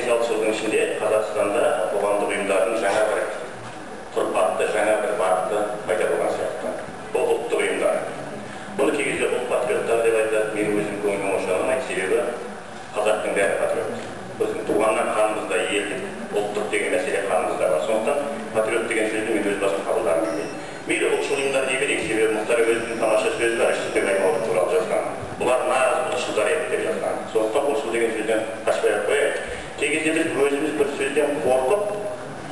5-6 жылдың ішінде Қазақстанда қоғамдық ұйымдардың жаңа бір тұрпатты, жаңа бір бағыты пайда болған сияқты. Бұл ұлттық ұйымдар. Бұны кей кезде ұлт патриоттар деп айтады, мен өзім көңілім ошағылмайды, себебі қазақтың бәрі патриот. Біздің туғаннан қанымызда елдік, ұлттық деген мәселе қанымызда бар. Сондықтан патриот деген сөзді мен өз басым қабылдағым келмейді. Мейлі ұлтшыл ұйымдар дей берейік, себебі Мұхтар Әуезовтің тамаша сөзі бар, үштік аймауыт туралы жазған. Бұлар нағыз ұлтшылдар еді деп жазған. Сондықтан ұлтшыл деген сөзден қашпай ақ қояйық. Кей кезде біз өзіміз бір сөзден қорқып,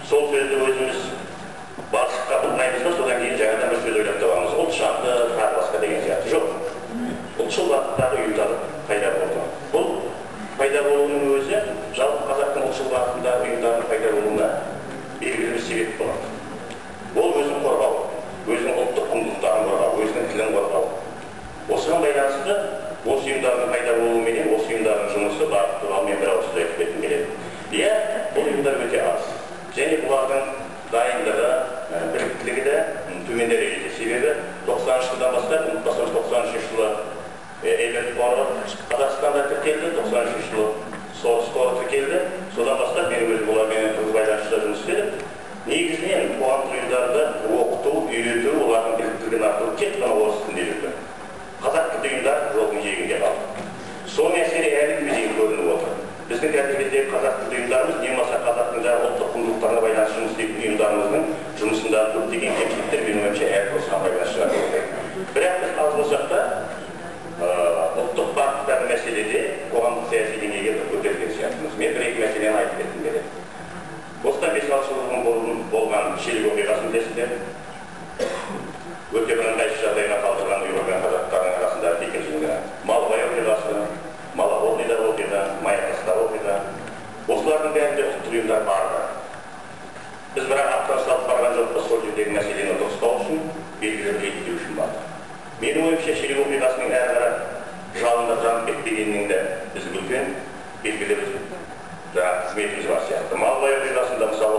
сол сөзді өзіміз балшыққа бұлмаймыз ба, содан кейін жаңадан бір сөз ойлап табамыз. Ұлтшылды, тағы басқа деген сияқты. Жоқ. Ұлтшыл бағыттағы ұйымдар пайда болды. Бұл пайда болуының өзі жалпы қазақтың ұлтшыл бағытындағы ұйымдардың пайда болуына белгілі бір себеп болады. Ол өзін қорғау, өзінің ұлттық құндылықтарын қорғау, өзінің тілін қорғау. Осыған байланысты осы ұйымдардың пайда болуыменен осы ұйымдардың жұмысы бағыт туралы мен бір ауыз сөз айтып кеткім келеді. Иә, бұл ұйымдар өте аз. Және бұлардың дайындығы, біліктілігі де төмен дәрежеде. Себебі 90 жылдан бастап, ұмытпасам 93 жылы Элберт қоры Қазақстанда тіркелді, 93 жылы Соғыс қоры тіркелді. Содан бастап мен өзім олармен тығыз байланысты жұмыс істедім. Негізінен қоғамдық ұйымдарды оқыту, үйрету, олардың біліктілігін арттыру тек қана орыс тілінде жүрді. Қазақ тілді ұйымдар жолдың жиегінде қалды. Сол мәселе әлі күнге дейін көрініп отыр. Біздің қазіргі қазақ тілді ұйымдарымыз, не болмаса қазақтың ұлттық құндылықтарына байланысты жұмыс істейтін ұйымдарымыздың жұмысындағы көптеген кемшіліктер менің ойымша әрі осыған байланысты шығады. Бірақ біз аз болсақ та ұлттық бағыттағы мәселеде қоғамдық саяси деңгейге көтерілген сияқтымыз. Мен бір-екі мәселені айтып кеткім келеді. Осыдан 5-6 жыл бұрын болған Шелек оқиғасын білесіздер. Өте бірыңғай жағдайға қалдырған ұйғыр мен қазақтардың арасындағы екінші Малыбай оқиғасы, Маловодныйдағы оқиға, Маякастағы оқиға. Осылардың бәрінде ұлттық ұйымдар барды. Біз бірақ аттан салып барған жоқпыз, сол жердегі мәселені дұрыстау үшін, белгілі реттеу үшін барды. Менің ойымша Шелек оқиғасының әрі қарай жалында жанып кетпегеннің де бізге үлкен белгілі қызметіміз бар сияқты. Малыбай оқиғасында мысалы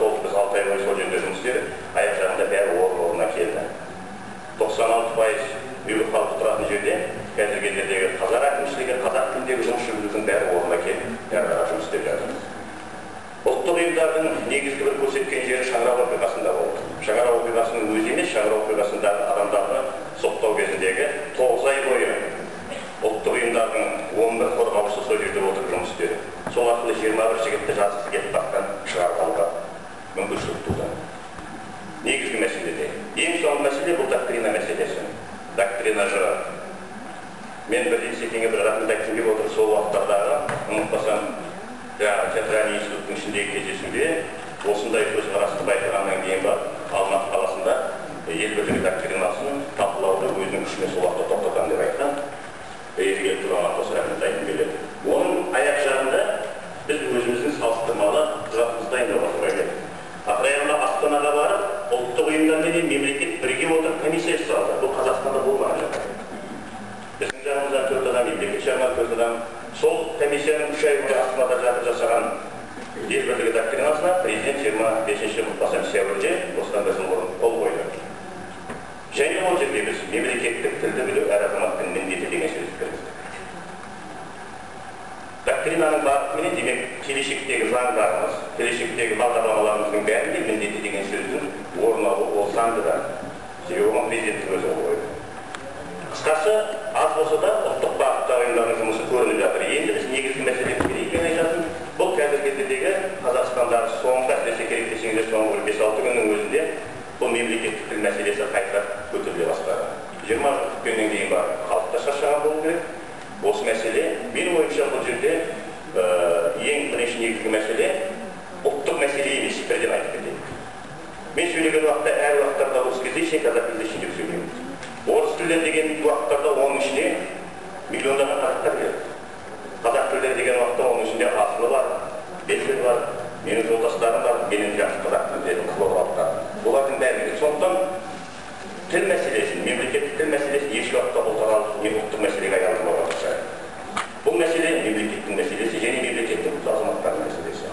толық біз 6 ай бойы сол жерде жұмыс істедік, аяқ жағында бәрі орнына келді. 96% бейбіт халқы тұратын жерде қазіргі кездегі қазақ әкімшілігі, қазақ тіліндегі жұмыс жүргізудің бәрі орнына келді, әрі қарай жұмыс істеп жатырмыз. Ұлттық ұйымдардың негізгі бір көрсеткен жері Шаңырақ оқиғасында болды. Шаңырақ оқиғасының өзі емес, Шаңырақ оқиғасындағы адамдарды соттау кезіндегі 9 ай бойы ұлттық ұйымдардың 11 қорғаушысы сол жерде отырып жұмыс істеді. Сол арқылы 21 жігітті жазықсыз кетіп баққан шығарып алуға мүмкіншілік туды. Негізгі мәселеде. Ең соңғы мәселе бұл доктрина мәселесі. Доктрина жыры. Мен бір секеңе бір рахмет айтқым келіп отыр, сол уақыттардағы, ұмытпасам, театральный институттың ішіндегі кездесуде осындай көзқарасты байқағаннан кейін бар Алматы қаласында ел бірлігі доктринасын талқылауды өзінің күшіне сол уақытта тоқтатамын деп айтқан. Елге тұрған қоса рахмет айтқым келеді. Оның аяқ жағында біз өзіміздің салыстырмалы құжатымызды дайындауға тура келді. Ақырағында Астанаға барып, ұлттық ұйымдармен мемлекет бірге отырып комиссия жасалды. Бұл Қазақстанда болмаған жағдай. Біздің жағымыздан 4 адам, мемлекет жағынан 4 адам. Сол комиссияның 3 ай бойы Астанада жатып жасаған ел бірлігі доктринасына президент 25-ші сәуірде осыдан бір жыл бұрын қол қойды. Және ол жерде біз мемлекеттік тілді білу әр азаматтың міндеті деген сөзді кіргіздік. Доктринаның бағытымен демек келешектегі заңдарымыз, келешектегі бағдарламаларымыздың бәрінде міндеті деген сөздің орын алуы ол заңды да. Себебі оған президенттің өзі қойды. Қысқасы, аз болса да ұлттық бағыттағы ұйымдардың жұмысы көрініп жатыр. Енді біз негізгі мәселені келейік айтатын. Бұл қазіргі кездегі Қазақстандағы соңғы әсіресе керек десеңіздер соңғы 5-6 күннің өзінде бұл мемлекеттік тіл мәселесі қайта көтеріле бастады. 20 жыл күткеннен кейін бар халықта шаршаған болу керек. Осы мәселе менің ойымша бұл жерде ең бірінші негізгі мәселе ұлттық мәселе емес, бірден айтып кетейік. Мен сөйлеген уақытта әр уақыттарда осы кезде қазақ тілінде ішінде сөйлеймін. Орыс тілдер деген уақыттарда оның ішіне миллиондаған қазақтар келеді. Қазақ тілдер деген уақытта оның ішінде асылы бар, белгілі бар, менің жолдастарым бар, менің жақсы қазақ тілдерін қызылордалықтар. Олардың бәрі келеді. Сондықтан тіл мәселесі, мемлекеттік тіл мәселесі еш уақытта ұлтаралық не ұлттық мәселеге айналдырмауға тырысады. Бұл мәселе мемлекеттің мәселесі және мемлекеттің азаматтардың мәселесі.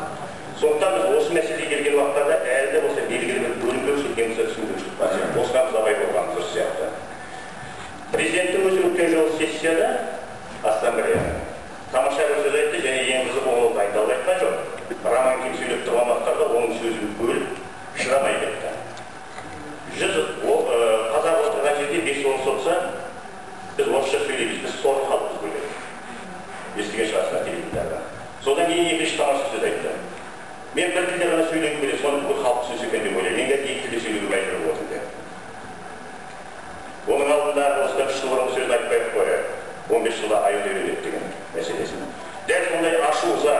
роман кеп сөйлеп тұрған уақыттарда оның сөзін бөліп шыдамай кетті. Қазақ отырған жерде 5-10 сотса, біз орысша сөйлейміз, біз сорлы халықпыз бөледі. Естіген шығарсыздар телевизорда. Содан кейін екінші тамаша сөз айтты. Мен бір тілде ғана сөйлегім келеді, соны бүкіл халық түсінсе екен деп ойлаймын. Мен қазір екі тілде сөйлеуге мәжбүр болып отырмын деді. Оның алдында осыдан 3 жыл бұрынғы сөзін айтпай-ақ қояйық. 15 жылда аюды үйренеді деген мәселесін. Дәл сондай ашу-ыза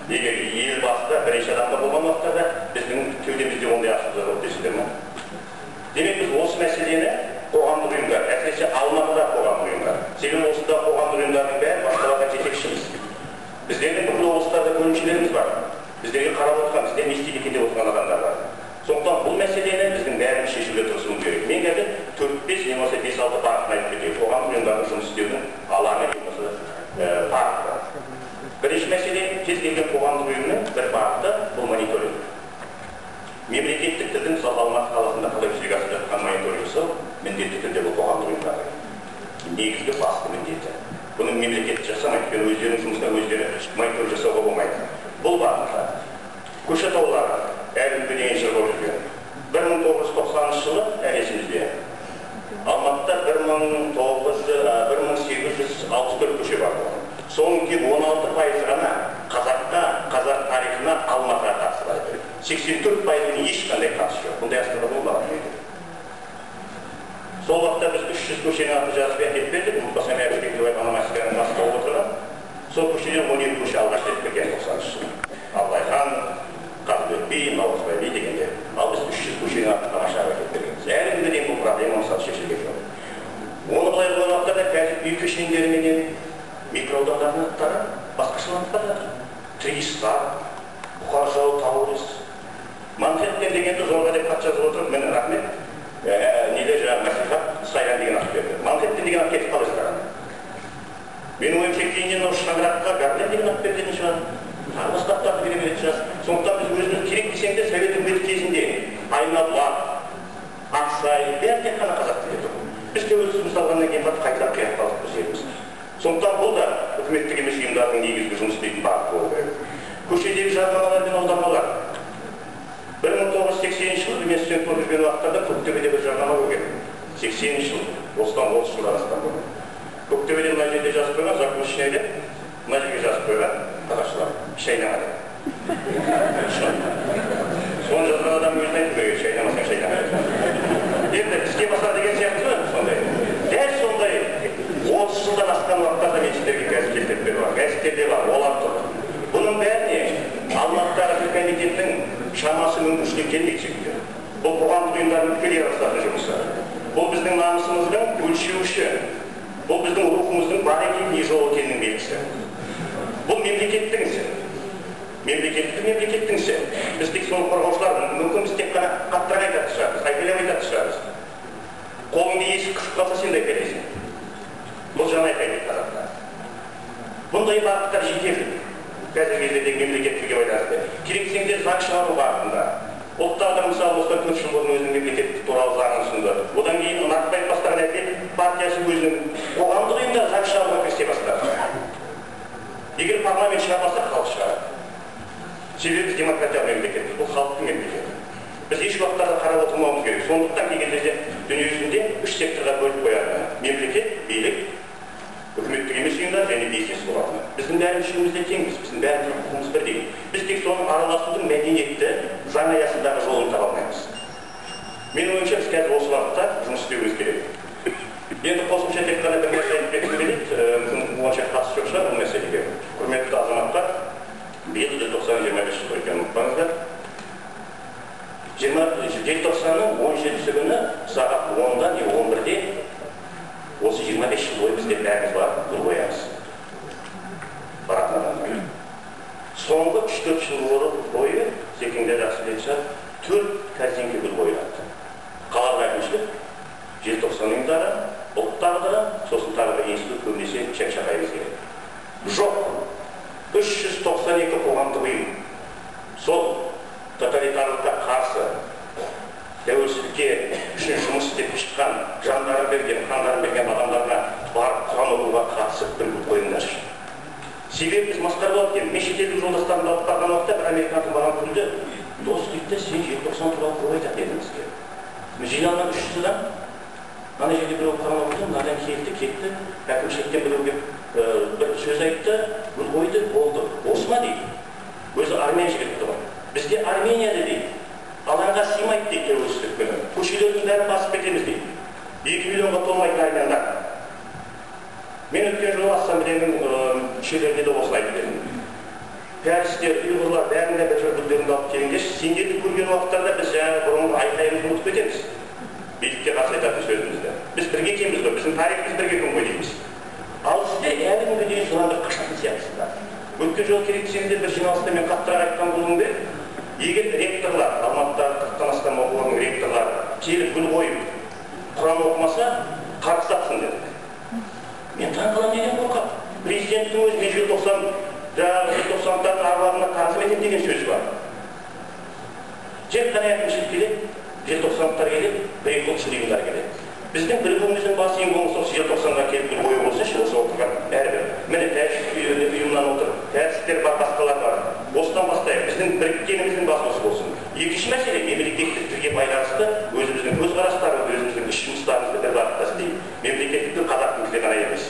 егер ел басында бірінші адамда болған уақытта біздің кеудемізде ондай ашу-ыза болып дейсіздер ме? Демек біз осы мәселені қоғамдық ұйымдар, әсіресе Алматыда қоғамдық ұйымдар, себебі осында қоғамдық ұйымдардың бәрі басқаларға жетекшіміз. Біздердің бүкіл облыстарда бөлімшелеріміз бар. Біздерге қарап отырған, біздер не істейді екен деп отырған адамдар бар. Сондықтан бұл мәселені біздің бәріміз шешуге тырысуымыз керек. Мен қазір 4-5 немесе 5-6 бағытын айтып кетейін. Қоғамдық ұйымдардың жұмыс істеудің алаңы немесе бағыты. Бірінші мәселе, кез келген қоғамдық ұйымның бір бағыты бұл мониторинг. Мемлекеттік тілдің мысалы Алматы қаласында қалай жүзеге асып жатқан мониторинг жасау міндетті түрде бұл қоғамдық ұйымдардың негізгі басты міндеті. Бұны мемлекет жасамайды, өйткені өздерінің жұмысына өздері мониторинг жасауға болмайды. Бұл бағытта Көкшетаулар әлі күнге дейін жыр болып жүрген. 1990 жылы есімізде Алматыда 1864 көше бар. Соның тек 16% ғана қазақ тарихына Алматыға қатысы бар. 84%-ның ешқандай қатысы жоқ. Бұндай астанада болмаған. Сол уақытта біз 300 көшенің атын жазып әкеліп бердік. Ұмытпасам Әбішбек ономастиканың басы болып отырған. Сол көшеден 12 көше алғаш рет берген 90 жылы. Абылайхан, Қазыбек би, Наурызбай би дегенде. Ал біз 300 көшенің атын тамаша әкеліп бергенбіз. Әлі күнге дейін бұл проблема мысалы шешілген жоқ. Оны былай болған уақытта қазір үй көшелеріменен микроаудандарының аттары басқашаланып бара жатыр. Триста, Бұқар-Жырау, Таурис. Манхэттен дегенді зорға деп хат жазып отырып, міне рахмет. Неде жаңағы мәслихат Сайран деген ат берді. Манхэттен деген ат кетіп қаласыздар. Менің ойымша кейіннен Шаңыраққа Гарлен деген ат берген шығар. Тағы басқа аттарды бере беретін шығар. Сондықтан біз өзіміз керек десең де Совет үкіметі кезінде Айнабұлақ, Ақсай, бәрі тек қана қазақ тілде тұр. Біз тәуелсіздігімізді алғаннан кейін барып қайталап келіп қалдық біз еліміз. Сондықтан бұл да үкіметтік емес ұйымдардың негізгі жұмыс істейтін бағыт болу керек. Көшедегі жарнамалар мен аудармалар. 1980 жылы мен студент болып жүрген уақыттарда Көктөбеде бір жарнама болған. 80 жыл, осыдан 30 жылдан астам болған. Көктөбеде мына жерде жазып қойған, Закон ішіне мына жерге жазып қойған қазақшылар шайнама деп. Соны жазған адам өзін айту керек, шайнамасаң шайнама. Енді іске басар деген сияқты сондай. Дәл сондай 30 жылдан асқан уақыттарда мен сіздерге қазір келтіріп бар. Газеттерде бар, олар тұр. Бұның бәріне Алматыдағы комитеттің шамасы мүмкіншілік келмейді секілді. Бұл қоғамдық ұйымдардың тікелей арасындағы жұмысы. Бұл біздің намысымыздың өлшеуіші. Бұл біздің рухымыздың бар екенін, не жоқ екенінің белгісі. Бұл мемлекеттің ісі. Мемлекеттің ісі. Біз тек соны қорғаушылар, мүмкін біз тек қана қаттырақ айтатын шығармыз, айқайлап айтатын шығармыз. Қолыңды есік қысып қалса сен де айқайлайсың. Бұл жаңа айқайлайды қазақта. Бұндай бағыттар жетерлік. Қазіргі кездегі мемлекеттілікке байланысты. Керек десеңдер заң шығару бағытында. Ұлттарда мысалы осыдан 4 жыл бұрын өзінің мемлекеттік туралы заңын ұсынды. Одан кейін Нарықбаев бастаған әкел партиясы өзінің қоғамдық ұйымда заң шығаруға кірісе бастады. Егер парламент шығармаса, халық шығарады. Себебі біз демократиялық мемлекетпіз, бұл халықтың мемлекеті. Біз еш уақыттарда қарап отырмауымыз керек. Сондықтан деген кезде дүние жүзінде 3 секторға бөліп қояды. Мемлекет, билік, үкіметтік емес ұйымдар және бизнес болады. Біздің бәріміз ішімізде теңбіз, біздің бәріміздің құқығымыз бірдей. Біз тек соның араласудың мәдениетті заң аясындағы жолын таба алмаймыз. Менің ойымша біз қазір осы уақытта жұмыс істеуіміз керек. Енді қосымша тек қана бір нәрсе айтып кеткім келеді, мүмкін онша қатысы жоқ шығар бұл мәселеге. Құрметті азаматтар, биыл желтоқсан 25 жыл екенін ұмытпаңыздар. Желтоқсанның 17 күні сағат 10-да не 11-де осы 25 жыл бойы бізде бәріміз бар, гүл қоямыз. Баратын адамдар. Соңғы 3-4 жыл бойы, секеңдер жақсы білетін шығар, 4 картинка гүл қойылады. Қалалық әкімшілік, желтоқсан ұйымдары, ұлт тағдыры, сосын тағы бір институт көбінесе шақшақаймыз керек. Жоқ. 392 қоғамдық ұйым. Сол тоталитарлыққа қарсы тәуелсіздікке үшін жұмыс істеп шыққан, жандарын берген, қандарын берген адамдарға барып Құран оқуға қатысып бір гүл қойыңдаршы. Себебі біз масқара болып кеткен, мен шетелдік жолдастарымды алып барған уақытта бір американдық маған күлді, дос дейді, сен желтоқсан туралы көп айтады деді бізге. Жиналған 300 адам, ана жерде біреу қарап отырды, мынадан кетті, әкімшіліктен біреу келіп бір сөз айтты, гүл қойды, болды. Осы ма дейді? Өзі армян жігіті ғой. Бізде Арменияда дейді, алаңға сыймайды дейді тәуелсіздік күні. Көшелердің бәрін басып кетеміз дейді. 2 миллионға толмайтын армяндар. Мен өткен жылы ассамблеяның мүшелеріне де осылай айтып едім. Пәрістер, ұйғырлар бәрін де бір гүлдерін алып келіңдер. Сендерді көрген уақыттарда біз бұрынғы айқайымызды ұмытып кетеміз. Билікке қарсы айтатын сөзімізді. Біз бірге екенбіз ғой, біздің тарихымыз бірге екен ғой дейміз. Ал сізде әлі күнге дейін жыландырып қашатын сияқтысыздар. Өткен жолы керек десеңіздер бір жиналыста мен қаттырақ айтқан болуым керек. Егер ректорлар, Алматыдағы 40-тан астам оқулардың ректорлары келіп гүл қойып, Құран оқымаса, қарсы атсын дедік. Мен таңқалам деген қорқам. Президенттің өзі желтоқсандардың араларына тағзым етем деген сөз бар. Тек қана әкімшілік келеді, желтоқсандықтар келеді, бір-екі ұлтшы ұйымдар келеді. Біздің бірігуіміздің басы ең болмаса осы желтоқсанға келіп гүл қою болса, осы отырған әрбір. Міне тәжік ұйымнан отыр, тәртіптер бар, басқалар бар. Осыдан бастайық, біздің біріккеніміздің басы осы болсын. Екінші мәселе, мемлекеттіктерге байланысты өзіміздің көзқарастарымызды, өзіміздің іс жұмыстарымызды бір бағытта істейік. Мемлекеттіктің қазақтың тілі ғана емес.